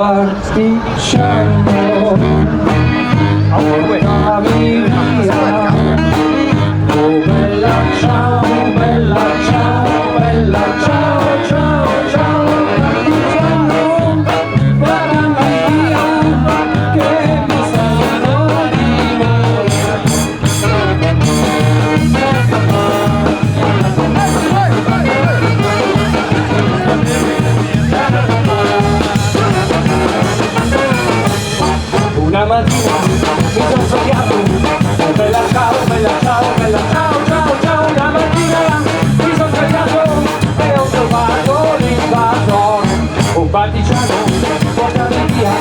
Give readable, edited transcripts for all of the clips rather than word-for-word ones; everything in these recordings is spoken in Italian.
Partigiano, portami via. Oh bella ciao, bella ciao, bella ciao, ciao, ciao. Partigiano, portami via, che mi sento di morire. Una mattina mi sono svegliato, bella ciao, bella ciao, bella ciao, ciao, ciao. Una mattina mi sono svegliato e ho trovato l'invasore, un partigiano, portami via.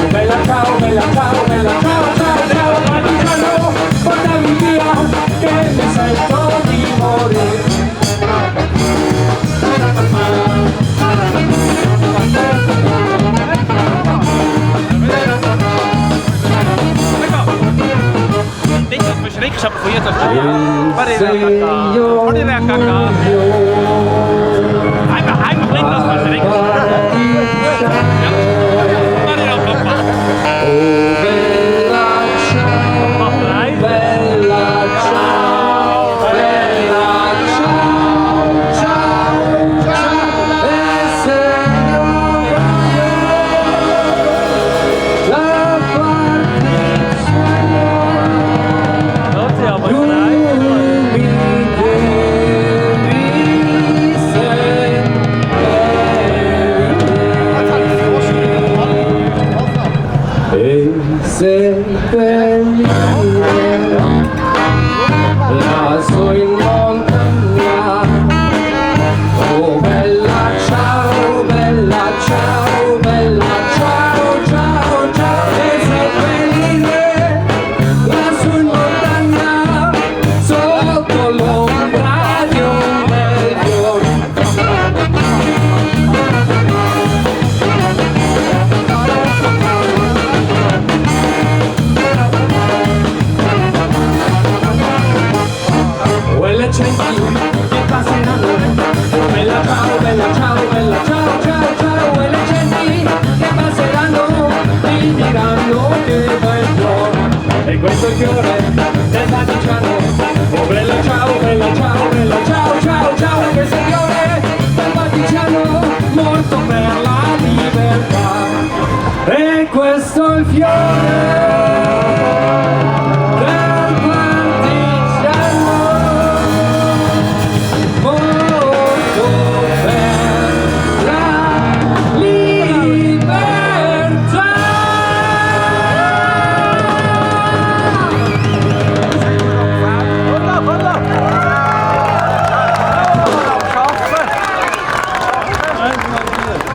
Bella ciao, bella ciao, bella ciao, ciao, ciao. Partigiano, portami via, che mi sento di morire. Ich habe vorher das einfach bringen das mal direkt. Seppellire lassù in montagna. Oh bella ciao, bella ciao, bella ciao, ciao, ciao. E seppellire lassù in montagna, sotto l'ombra di un bel fiore. Quelle centi che passeranno, bella ciao, bella ciao, bella ciao, ciao, ciao. Quelle centi che passeranno ti diranno che bel fiore. E questo è il fiore del partigiano. Oh bella ciao, bella ciao, bella ciao, ciao, ciao. E questo è il fiore del partigiano, morto per la libertà. E questo è il fiore